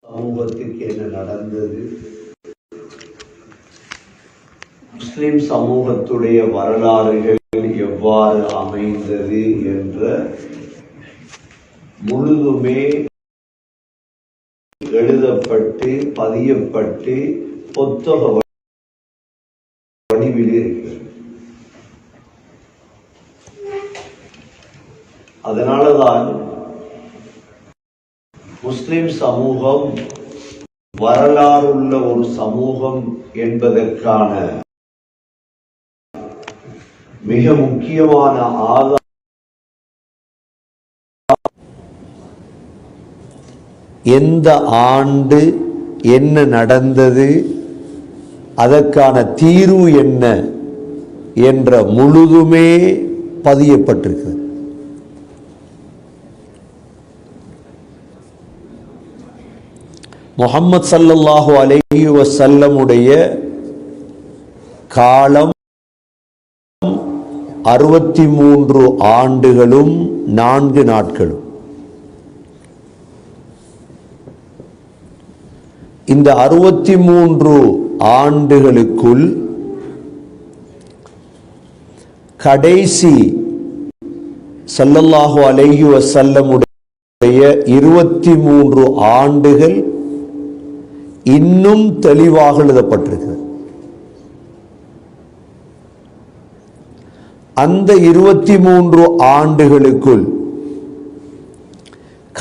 சமூகத்துக்கு என்ன நடந்தது, முஸ்லிம் சமூகத்துடைய வரலாறுகள் எவ்வாறு அமைந்தது என்ற முழுதுமே எழுதப்பட்டு பதியப்பட்டு புத்தக வடிவில் இருக்கிறது. அதனாலதான் முஸ்லிம் சமூகம் வரலாறுள்ள ஒரு சமூகம் என்பதற்கான மிக முக்கியமான ஆதாரம் எந்த ஆண்டு என்ன நடந்தது, அதற்கான தீர்வு என்ன என்ற முழுதுமே பதியப்பட்டிருக்கிறது. முஹம்மது ஸல்லல்லாஹு அலைஹி வஸல்லமுடைய காலம் 63 ஆண்டுகளும் 4 நாட்களும். இந்த 63 ஆண்டுகளுக்குள் கடைசி ஸல்லல்லாஹு அலைஹி வஸல்லமுடைய 23 ஆண்டுகள் இன்னும் தெளிவாக எழுதப்பட்டிருக்கிறது. அந்த 23 ஆண்டுகளுக்குள்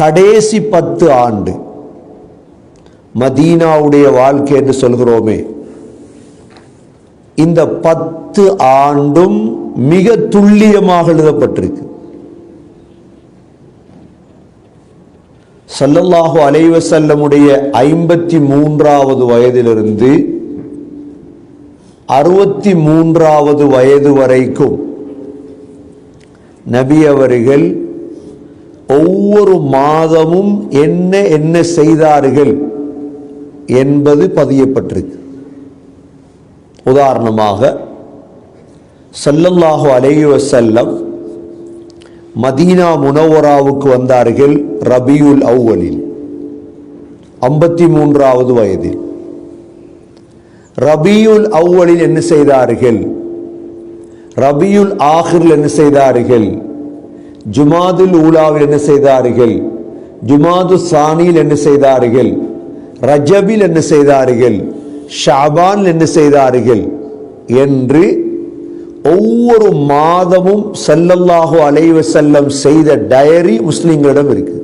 கடைசி 10 ஆண்டு மதீனாவுடைய வாழ்க்கை என்று சொல்கிறோமே, இந்த 10 ஆண்டும் மிக துல்லியமாக எழுதப்பட்டிருக்கு. ஸல்லல்லாஹு அலைஹி வஸல்லமுடைய 53வது வயதிலிருந்து 63வது வயது வரைக்கும் நபி அவர்கள் ஒவ்வொரு மாதமும் என்ன செய்தார்கள் என்பது பதியப்பட்டிருக்கு. உதாரணமாக ஸல்லல்லாஹு அலைஹி வஸல்லம் மதீனா முனவராவுக்கு வந்தார்கள் ரபியுல் அவ்வலில் 53வது வயதில். ரபியுல் அவ்வலில் என்ன செய்தார்கள், ரபியுல் ஆஹிரில் என்ன செய்தார்கள், ஜுமாதுல் ஊலாவில் என்ன செய்தார்கள், ஜுமாது சானியில் என்ன செய்தார்கள், ரஜபில் என்ன செய்தார்கள், ஷாபான் என்ன செய்தார்கள் என்று ஒவ்வொரு மாதமும் ஸல்லல்லாஹு அலைஹி வஸல்லம் செய்த டயரி முஸ்லிம்களிடம் இருக்கு.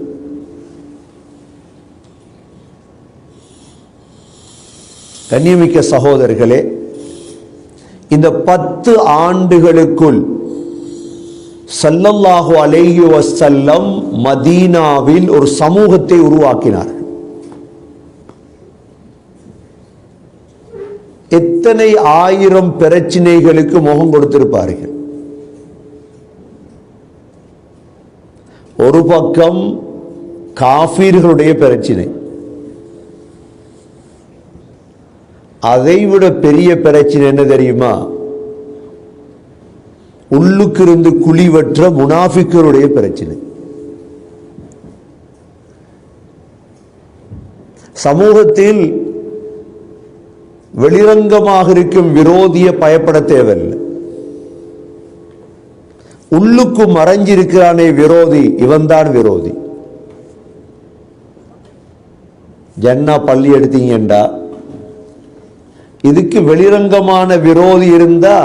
கண்ணியமிக்க சகோதரர்களே, இந்த 10 ஆண்டுகளுக்குள் ஸல்லல்லாஹு அலைஹி வஸல்லம் மதீனாவில் ஒரு சமூகத்தை உருவாக்கினார். எத்தனை ஆயிரம் பிரச்சனைகளுக்கு முகம் கொடுத்திருப்பார்கள். ஒரு பக்கம் காஃபிர்களுடைய பிரச்சனை, அதைவிட பெரிய பிரச்சனை என்ன தெரியுமா, உள்ளுக்கு இருந்து குழிவற்ற முனாஃபிக்களுடைய பிரச்சனை. சமூகத்தில் வெளிரங்கமாக இருக்கும் விரோதிய பயப்பட தேவையில்லை. உள்ளுக்கு மறைஞ்சிருக்கிறானே விரோதி, இவன்தான் விரோதி. ஜன்னா பள்ளி எடுத்தீங்கண்டா இதுக்கு வெளிரங்கமான விரோதி இருந்தா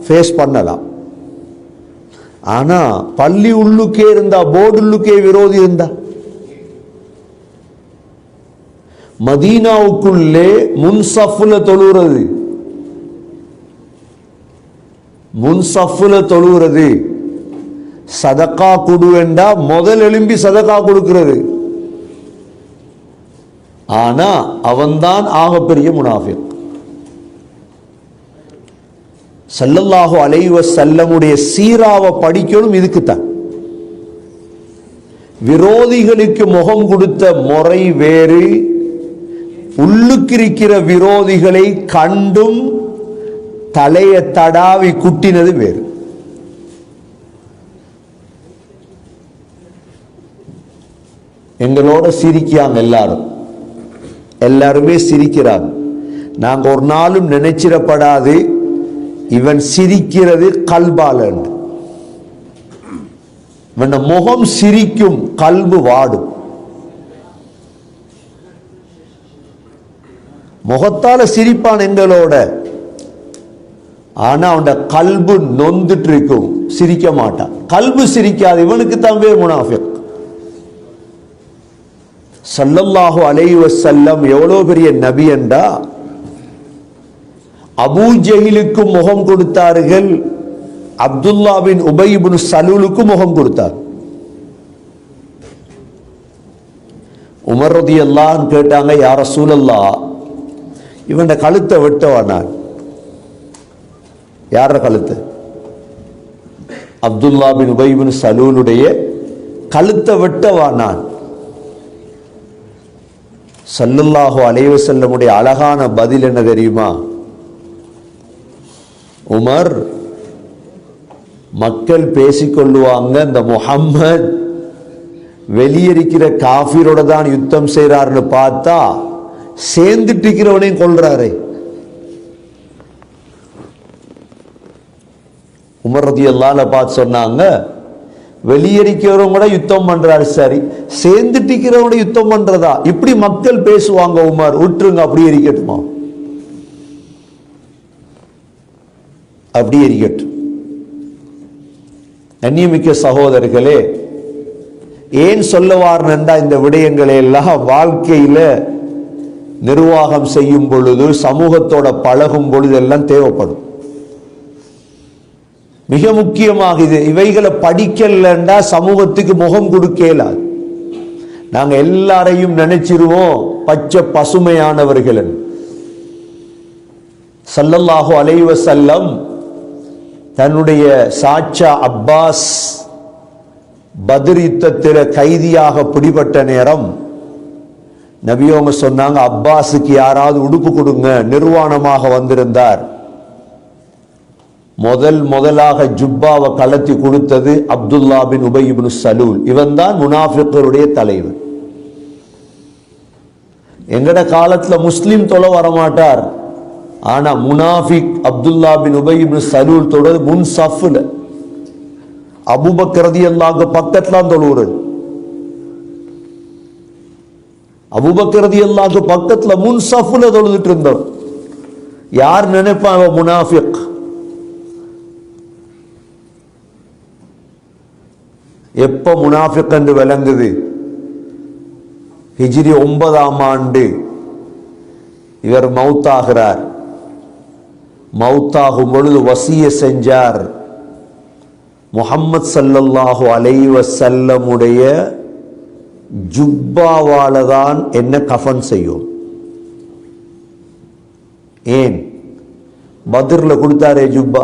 ஃபேஸ் பண்ணலாம். ஆனா பள்ளி உள்ளுக்கே இருந்தா, போர்டு உள்ளுக்கே விரோதி இருந்தா, மதீனாவுக்குள்ளே முன்சஃப்ல தொழுகிறது, முன்சஃப்ல தொழுகிறது, சதகா கொடு வேண்டா முதல் எழும்பி சதகா கொடுக்கிறது. ஆனா அவன்தான் ஆகப்பெரிய முனாஃபிக். ஸல்லல்லாஹு அலைஹி வஸல்லமுடைய சீராவை படிக்கணும் இதுக்குத்தான். விரோதிகளுக்கு முகம் கொடுத்த முறை வேறு, உள்ளுக்கிருக்கிற விரோதிகளை கண்டும் தலையை தடாவி குட்டினது வேறு. எங்களோட சிரிக்காங்க எல்லாரும். எல்லாருமே சிரிக்கிறாங்க. நாங்க ஒரு நாளும் நினைச்சிடப்படாது இவன் சிரிக்கிறது கல்பாலன். இவன் முகம் சிரிக்கும், கல்பு வாடும். முகத்தால சிரிப்பான் எங்களோட, ஆனா அவன் கல்பு நொந்துட்டு இருக்கும், சிரிக்க மாட்டான். கல்பு சிரிக்காது, இவனுக்கு தம்பே முனாஃபிக். ஸல்லல்லாஹு அலைஹி வஸல்லம் எவ்வளவு பெரிய நபி என்றா, அபூ ஜஹிலுக்கு முகம் கொடுத்தார்கள், அப்துல்லா பின் உபை இப்னு சலூலுக்கு முகம் கொடுத்தார். உமர் ரலியல்லாஹு அன்ஹு கேட்டாங்க, யா ரசூலல்லாஹ், இவன் கழுத்தை வெட்டவானான். யார கழுத்து? அப்துல்லா பின் உபை இப்னு சலூலுடைய கழுத்தை வெட்டவானான். ஸல்லல்லாஹு அலைஹி வஸல்லமுடைய அழகான பதில் என்ன தெரியுமா? உமர், மக்கள் பேசிக்கொள்ளுவாங்க, இந்த முஹம்மத் வெளியிருக்கிற காஃபிரோட தான் யுத்தம் செய்யறாருன்னு பார்த்தா சேர்ந்துட்டு இருக்கிறவனையும் கொள்றாரு. உமர் ரலியல்லாஹு அன்ஹு பார்த்து சொன்னாங்க, வெளியேறிக்கிறவங்க கூட யுத்தம் பண்றாரு, சரி, சேர்ந்துட்டு இருக்கிறவங்க யுத்தம் பண்றதா? இப்படி மக்கள் பேசுவாங்க உமர், விட்டுருங்க, அப்படியே இருக்கட்டுமா, அப்படியே இருக்கட்டும். கண்ணியமிக்க சகோதரர்களே, ஏன் சொல்லவார்னா, இந்த விடயங்களை எல்லாம் வாழ்க்கையில நிர்வாகம் செய்யும் பொழுது, சமூகத்தோட பழகும் பொழுது எல்லாம் தேவைப்படும். மிக முக்கியமாக இவைகளை படிக்கலண்டா சமூகத்துக்கு முகம் கொடுக்கலாது. நாங்க எல்லாரையும் நினைச்சிருவோம் பச்சை பசுமையானவர்கள். ஸல்லல்லாஹு அலைஹி வஸல்லம் தன்னுடைய சாச்சா அப்பாஸ் பத்ர் யுத்தத்தில கைதியாக பிடிபட்ட நேரம் நபியோங்க சொன்னாங்க, அப்பாஸுக்கு யாராவது உடுப்பு கொடுங்க. நிர்வாணமாக வந்திருந்தார். முதலாக ஜுப்பாவை கலத்தி கொடுத்தது அப்துல்லா பின் உபை இப்னு சலூல். இவன் தான் முனாஃபிக்குடைய தலைவர். எங்கட காலத்துல முஸ்லிம் தொலை வரமாட்டார், ஆனா முனாஃபிக் அப்துல்லா பின் உபை இப்னு சலூல் தொழுது முன் சஃப்ல. அபூபக்கர் ரலியல்லாஹு பக்கத்துல தொழுவுறது. அபூபக்கர் ரலியல்லாஹு பக்கத்துல முன் சஃப்ல தொழுதுட்டு இருந்தவர். யார் நினைப்பாங்க முனாஃபிக்? எப்ப முனாஃபிக் என்று விளங்குது? ஹிஜ்ரி 9ஆம் ஆண்டு இவர் மௌத்தாகிறார். மௌத்தாகும் பொழுது வசிய செஞ்சார், முஹம்மது ஸல்லல்லாஹு அலைஹி வஸல்லமுடைய ஜுப்பாவால தான் என்ன கஃன் செய்யும். ஏன்? பத்ர்ல கொடுத்தாரே ஜுப்பா,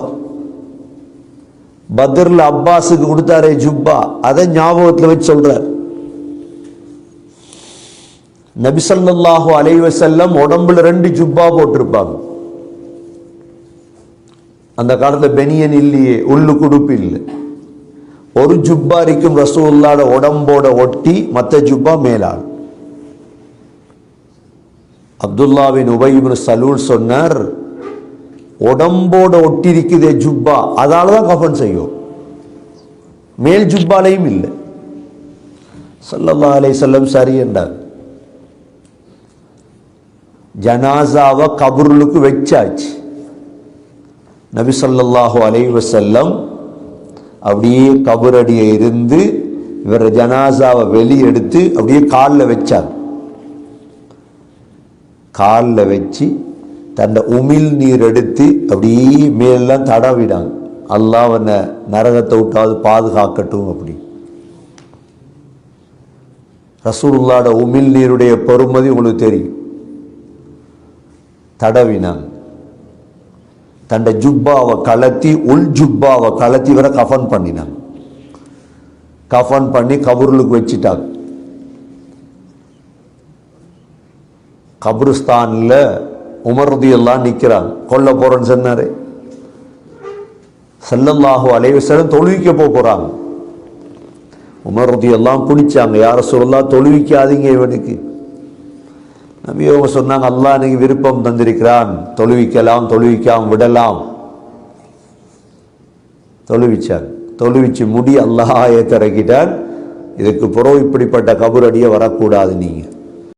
பத்ர்ல அப்பாஸுக்கு கொடுத்தாரே ஜுப்பா, அதை ஞாபகத்தில் வச்சு சொல்றார். நபி ஸல்லல்லாஹு அலைஹி வஸல்லம் உடம்புல 2 ஜுப்பா போட்டிருப்பாங்க. அந்த காலத்துல பெனியன் இல்லையே, உள்ளு குடுப்பு இல்லை. ஒரு ஜுப்பா இருக்கும் ரசூலுல்லாஹ்வோட உடம்போட ஒட்டி, மற்ற ஜுப்பா மேலால். அப்துல்லா பின் உபை இப்னு சலூல் சொன்னார், உடம்போட ஒட்டி இருக்குதே ஜுப்பா, அதாலதான் கஃன் செய்யும், மேல் ஜுப்பாலையும் இல்லை. ஸல்லல்லாஹு அலைஹி வஸல்லம் சரி என்றார். ஜனாசாவை கபருக்கு வச்சாச்சு. நபி ஸல்லல்லாஹு அலைஹி வஸல்லம் அப்படியே கபரடியை இருந்து இவர் ஜனாசாவை வெளியெடுத்து அப்படியே காலில் வச்சார். காலில் வச்சு தன்னை உமிழ் நீர் எடுத்து அப்படியே மேலாம் தடவிடாங்க. அல்லாஹ் அவனை நரகத்தை விட்டாவது பாதுகாக்கட்டும். அப்படி ரசூலுல்லாஹ்வோட உமிழ் நீருடைய பெருமதி உங்களுக்கு தெரியும். தடவினாங்க. தன்னை ஜுப்பாவை கலத்தி, உள் ஜுப்பாவை கலத்தி வர கஃன் பண்ணினாங்க. கஃன் பண்ணி கபூருக்கு வச்சுட்டாங்க. கபருஸ்தான்ல உமர் ரலியல்லாஹு நிற்கிறாங்க. கொல்ல போறேன்னு சொன்னாரு. ஸல்லல்லாஹு அலைஹி வஸல்லம் தொழுவிக்க போறாங்க. உமர் ரலியல்லாஹு குனிச்சாங்க, யா ரசூலுல்லாஹ் தொழுவிக்காதீங்க இவனுக்கு. நபி அவங்க சொன்னாங்க, அல்லாஹ் இன்னைக்கு விருப்பம் தந்திருக்கிறான், தொழுவிக்கலாம், தொழுவிக்காம விடலாம். தொழுவிச்சான். தொழுவிச்சு முடி அல்லாஹ் ஆயத்திறக்கிட்டான், இதுக்கு புறவு இப்படிப்பட்ட கபர் அடியே வரக்கூடாது நீங்க.